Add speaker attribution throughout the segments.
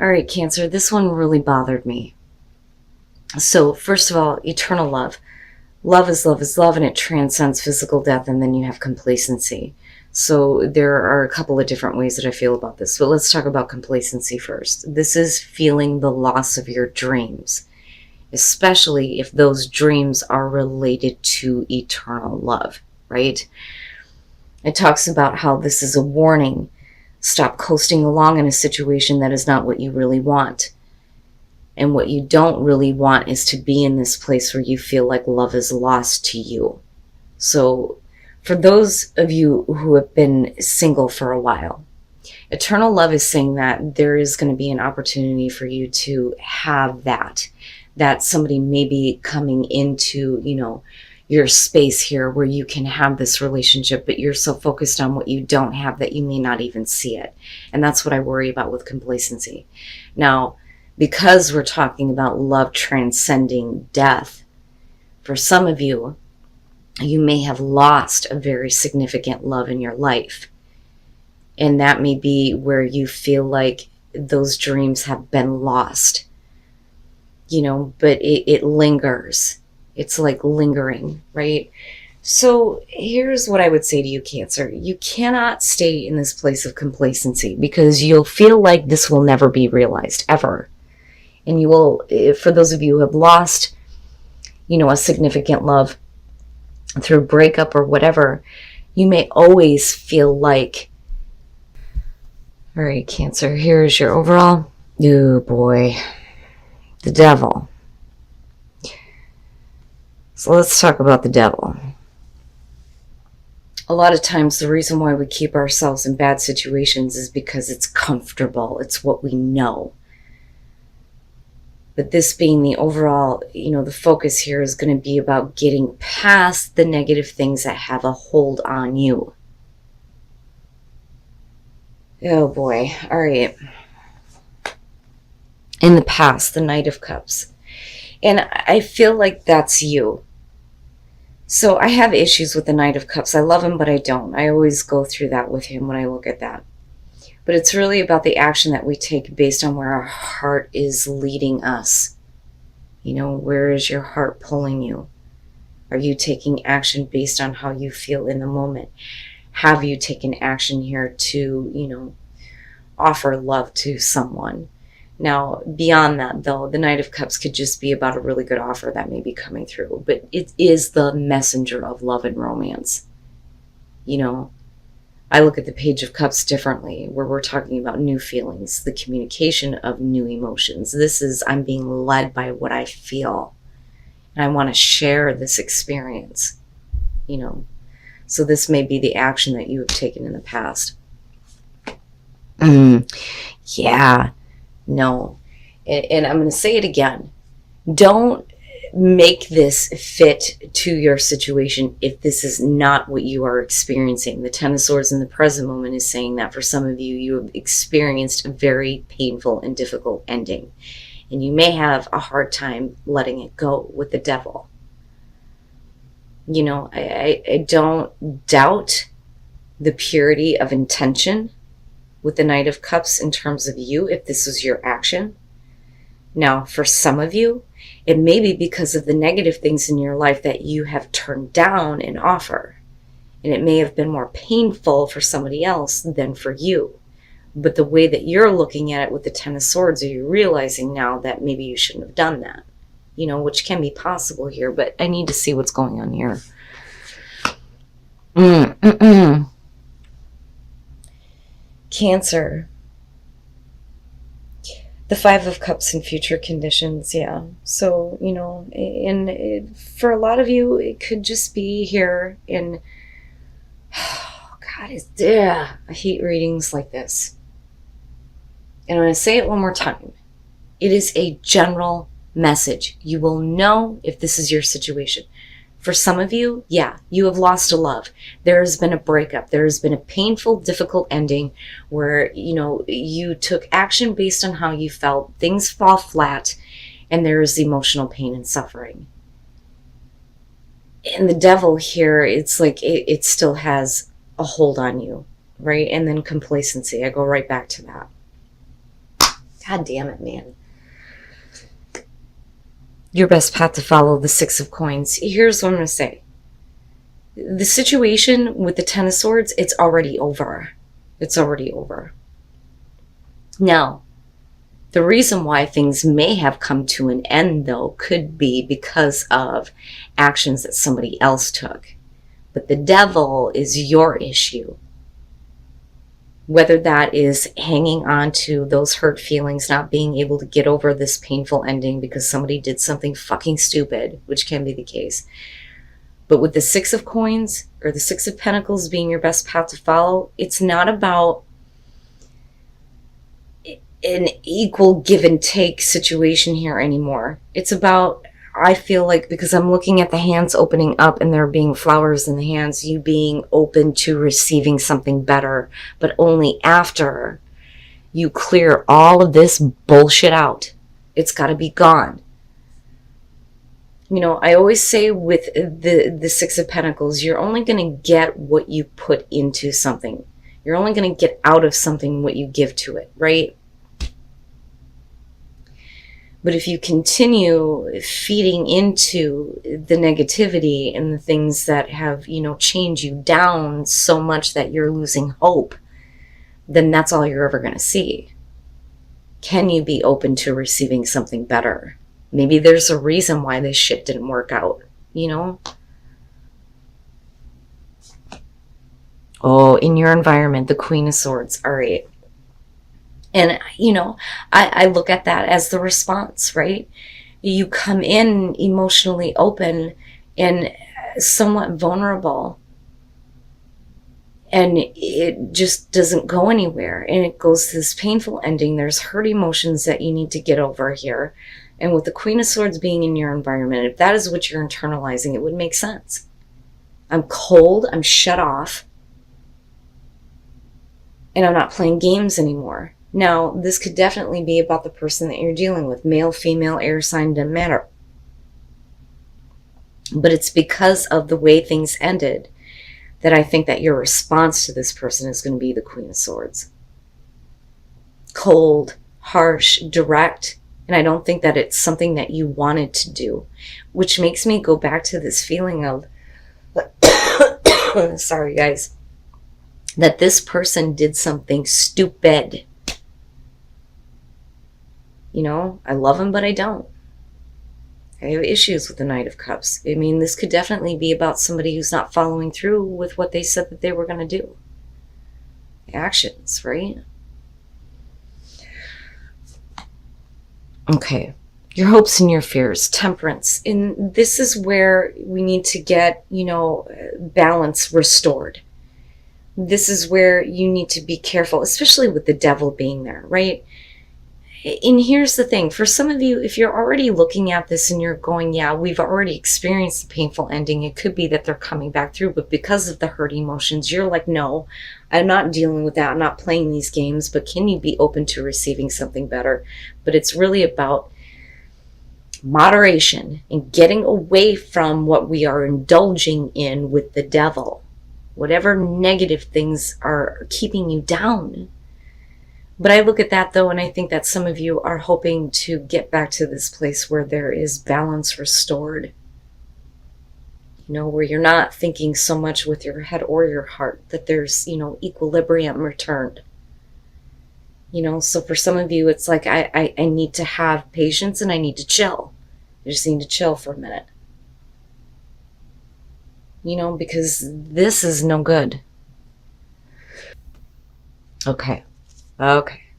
Speaker 1: All right, Cancer, this one really bothered me. So, first of all, eternal love. Love is love is love, and it transcends physical death, and then you have complacency. So there are a couple of different ways that I feel about this. But let's talk about complacency first. This is feeling the loss of your dreams, especially if those dreams are related to eternal love, right? It talks about how this is a warning. Stop coasting along in a situation that is not what you really want. And what you don't really want is to be in this place where you feel like love is lost to you. So for those of you who have been single for a while, eternal love is saying that there is going to be an opportunity for you to have that somebody may be coming into, your space here where you can have this relationship, but you're so focused on what you don't have that you may not even see it. And that's what I worry about with complacency. Now, because we're talking about love transcending death, for some of you, you may have lost a very significant love in your life. And that may be where you feel like those dreams have been lost, but it lingers. It's like lingering, right? So here's what I would say to you, Cancer. You cannot stay in this place of complacency because you'll feel like this will never be realized, ever. And you will, for those of you who have lost, a significant love through breakup or whatever, you may always feel like, all right, Cancer, here's your overall. Oh boy, the devil. So let's talk about the devil. A lot of times the reason why we keep ourselves in bad situations is because it's comfortable. It's what we know. But this being the overall, the focus here is going to be about getting past the negative things that have a hold on you. Oh boy. All right. In the past, the Knight of Cups. And I feel like that's you. So I have issues with the Knight of Cups. I love him, but I don't. I always go through that with him when I look at that. But it's really about the action that we take based on where our heart is leading us. Where is your heart pulling you? Are you taking action based on how you feel in the moment? Have you taken action here to, offer love to someone? Now, beyond that, though, the Knight of Cups could just be about a really good offer that may be coming through. But it is the messenger of love and romance. I look at the Page of Cups differently, where we're talking about new feelings, the communication of new emotions. This is, I'm being led by what I feel. And I want to share this experience, So this may be the action that you have taken in the past. Yeah. No. And I'm going to say it again. Don't make this fit to your situation if this is not what you are experiencing. The Ten of Swords in the present moment is saying that for some of you, you have experienced a very painful and difficult ending. And you may have a hard time letting it go with the devil. I don't doubt the purity of intention with the Knight of Cups in terms of you, if this was your action. Now, for some of you, it may be because of the negative things in your life that you have turned down an offer. And it may have been more painful for somebody else than for you. But the way that you're looking at it with the Ten of Swords, are you realizing now that maybe you shouldn't have done that? Which can be possible here, but I need to see what's going on here. Cancer. The Five of Cups in future conditions, yeah. So, and for a lot of you, it could just be here in, God, I hate readings like this. And I'm going to say it one more time. It is a general message. You will know if this is your situation. For some of you, yeah, you have lost a love. There has been a breakup. There has been a painful, difficult ending where, you took action based on how you felt. Things fall flat and there is emotional pain and suffering. And the devil here, it's like it still has a hold on you, right? And then complacency. I go right back to that. God damn it, man. Your best path to follow, the Six of Coins. Here's what I'm going to say. The situation with the Ten of Swords, it's already over. It's already over. Now, the reason why things may have come to an end, though, could be because of actions that somebody else took. But the devil is your issue. Whether that is hanging on to those hurt feelings, not being able to get over this painful ending because somebody did something fucking stupid, which can be the case. But with the Six of Coins or the Six of Pentacles being your best path to follow, it's not about an equal give and take situation here anymore. It's about, I feel like, because I'm looking at the hands opening up and there being flowers in the hands, you being open to receiving something better, but only after you clear all of this bullshit out. It's got to be gone. You know, I always say with the Six of Pentacles, you're only going to get what you put into something. You're only going to get out of something what you give to it, right? But if you continue feeding into the negativity and the things that have, you know, chained you down so much that you're losing hope, then that's all you're ever going to see. Can you be open to receiving something better? Maybe there's a reason why this shit didn't work out, you know? Oh, in your environment, the Queen of Swords. All right. And, you know, I look at that as the response, right? You come in emotionally open and somewhat vulnerable, and it just doesn't go anywhere. And it goes to this painful ending. There's hurt emotions that you need to get over here. And with the Queen of Swords being in your environment, if that is what you're internalizing, it would make sense. I'm cold, I'm shut off, and I'm not playing games anymore. Now, this could definitely be about the person that you're dealing with. Male, female, air sign, doesn't matter. But it's because of the way things ended that I think that your response to this person is going to be the Queen of Swords. Cold, harsh, direct. And I don't think that it's something that you wanted to do. Which makes me go back to this feeling of, sorry guys, that this person did something stupid. You know, I love him, but I don't. I have issues with the Knight of Cups. I mean, this could definitely be about somebody who's not following through with what they said that they were going to do. Actions, right? Okay. Your hopes and your fears. Temperance. And this is where we need to get, you know, balance restored. This is where you need to be careful, especially with the devil being there, right? And here's the thing, for some of you, if you're already looking at this and you're going, yeah, we've already experienced the painful ending, it could be that they're coming back through, but because of the hurt emotions, you're like, no, I'm not dealing with that, I'm not playing these games, but can you be open to receiving something better? But it's really about moderation and getting away from what we are indulging in with the devil, whatever negative things are keeping you down. But I look at that, though, and I think that some of you are hoping to get back to this place where there is balance restored. You know, where you're not thinking so much with your head or your heart, that there's, you know, equilibrium returned. You know, so for some of you, it's like, I need to have patience and I need to chill. I just need to chill for a minute. You know, because this is no good. Okay.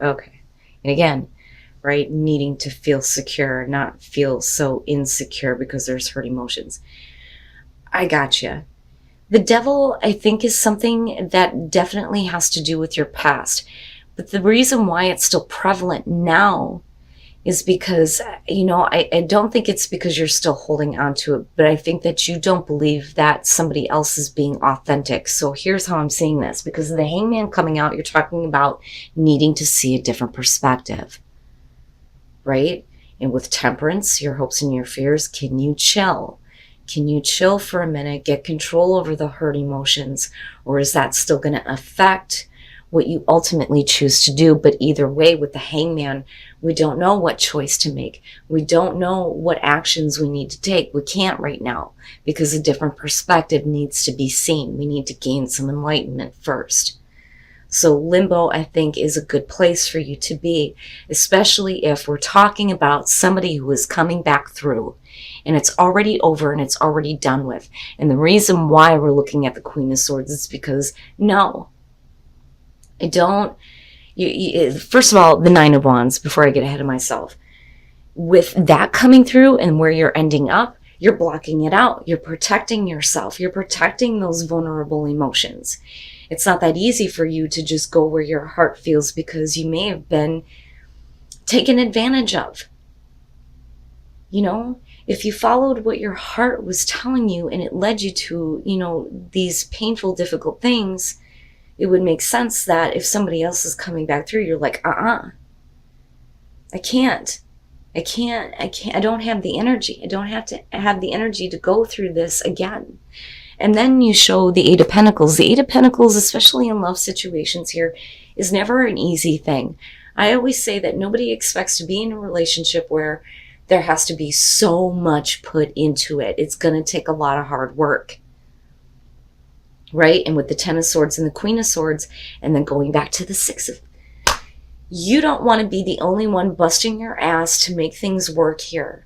Speaker 1: And again, right, needing to feel secure, not feel so insecure because there's hurt emotions. I gotcha. The devil, I think, is something that definitely has to do with your past. But the reason why it's still prevalent now is because, you know, I don't think it's because you're still holding on to it, but I think that you don't believe that somebody else is being authentic. So here's how I'm seeing this. Because of the Hangman coming out, you're talking about needing to see a different perspective, right? And with Temperance, your hopes and your fears, can you chill? Can you chill for a minute, get control over the hurt emotions? Or is that still going to affect what you ultimately choose to do. But either way, with the Hangman, we don't know what choice to make. We don't know what actions we need to take. We can't right now because a different perspective needs to be seen. We need to gain some enlightenment first. So limbo, I think, is a good place for you to be, especially if we're talking about somebody who is coming back through and it's already over and it's already done with. And the reason why we're looking at the Queen of Swords is because, no, I don't. First of all, the Nine of Wands, before I get ahead of myself, with that coming through and where you're ending up, you're blocking it out. You're protecting yourself. You're protecting those vulnerable emotions. It's not that easy for you to just go where your heart feels because you may have been taken advantage of. You know, if you followed what your heart was telling you and it led you to, these painful, difficult things, it would make sense that if somebody else is coming back through, you're like, I can't. I don't have the energy. I don't have to have the energy to go through this again. And then you show the Eight of Pentacles. The Eight of Pentacles, especially in love situations here, is never an easy thing. I always say that nobody expects to be in a relationship where there has to be so much put into it. It's going to take a lot of hard work. Right? And with the Ten of Swords and the Queen of Swords, and then going back to the Six of... You don't want to be the only one busting your ass to make things work here.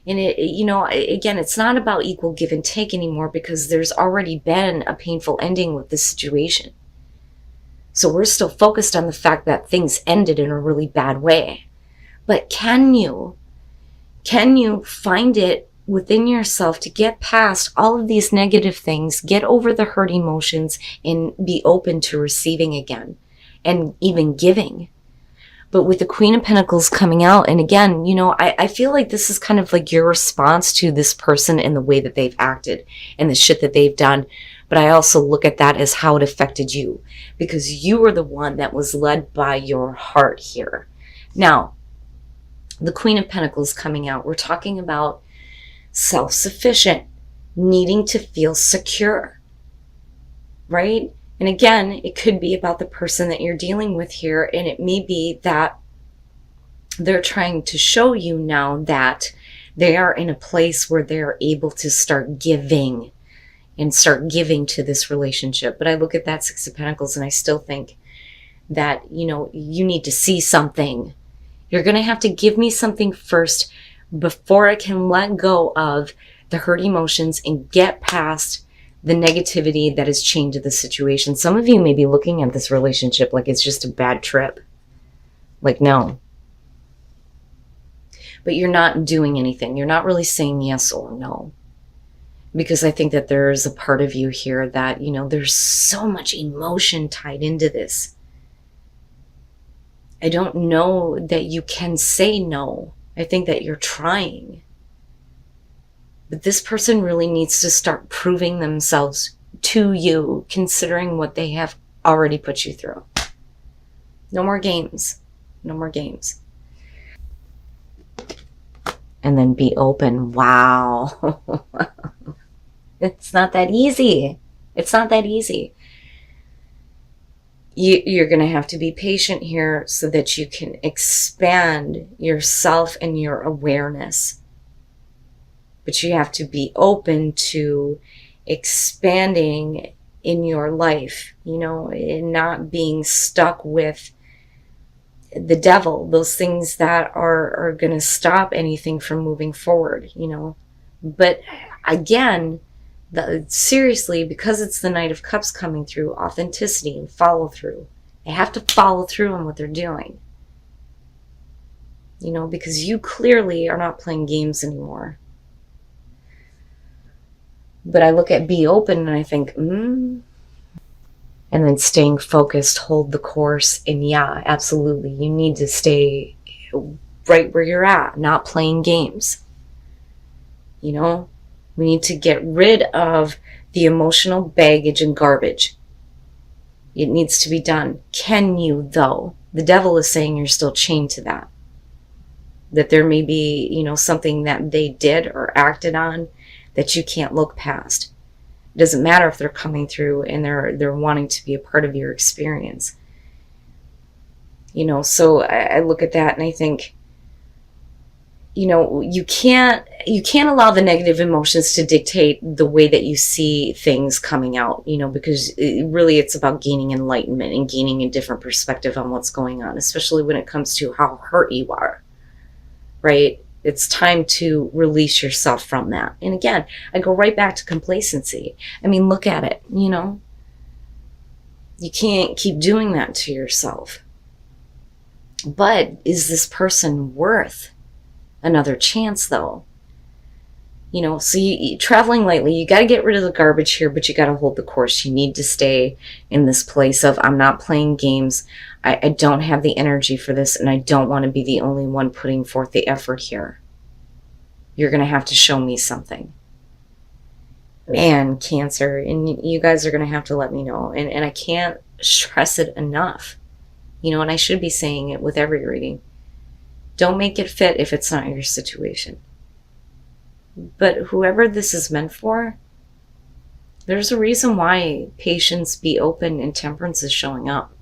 Speaker 1: And again, it's not about equal give and take anymore because there's already been a painful ending with this situation. So we're still focused on the fact that things ended in a really bad way. But can you find it within yourself to get past all of these negative things, get over the hurt emotions, and be open to receiving again and even giving? But with the Queen of Pentacles coming out, and again, I feel like this is kind of like your response to this person and the way that they've acted and the shit that they've done. But I also look at that as how it affected you because you were the one that was led by your heart here. Now, the Queen of Pentacles coming out, we're talking about self-sufficient, needing to feel secure, right? And again, it could be about the person that you're dealing with here, and it may be that they're trying to show you now that they are in a place where they're able to start giving to this relationship. But I look at that Six of Pentacles and I still think that, you need to see something. You're going to have to give me something first before I can let go of the hurt emotions and get past the negativity that is chained to the situation. Some of you may be looking at this relationship like it's just a bad trip. Like, no. But you're not doing anything. You're not really saying yes or no. Because I think that there's a part of you here that, there's so much emotion tied into this. I don't know that you can say no. I think that you're trying. But this person really needs to start proving themselves to you, considering what they have already put you through. No more games. No more games. And then be open. Wow. It's not that easy. It's not that easy. You're going to have to be patient here so that you can expand yourself and your awareness. But you have to be open to expanding in your life, and not being stuck with the devil, those things that are going to stop anything from moving forward, But again, seriously, because it's the Knight of Cups coming through, authenticity and follow through. They have to follow through on what they're doing. Because you clearly are not playing games anymore. But I look at be open and I think, and then staying focused, hold the course. And yeah, absolutely. You need to stay right where you're at, not playing games. We need to get rid of the emotional baggage and garbage. It needs to be done. Can you, though? The devil is saying you're still chained to that. That there may be, something that they did or acted on that you can't look past. It doesn't matter if they're coming through and they're wanting to be a part of your experience. So I look at that and I think, you can't allow the negative emotions to dictate the way that you see things coming out, because really it's about gaining enlightenment and gaining a different perspective on what's going on, especially when it comes to how hurt you are, right? It's time to release yourself from that. And again, I go right back to complacency. I mean, look at it, you can't keep doing that to yourself. But is this person worth another chance, though? So traveling lightly, you got to get rid of the garbage here, but you got to hold the course. You need to stay in this place of, I'm not playing games. I don't have the energy for this, and I don't want to be the only one putting forth the effort here. You're going to have to show me something. Man, Cancer, and you guys are going to have to let me know. And I can't stress it enough. And I should be saying it with every reading. Don't make it fit if it's not your situation. But whoever this is meant for, there's a reason why patience, be open, and temperance is showing up.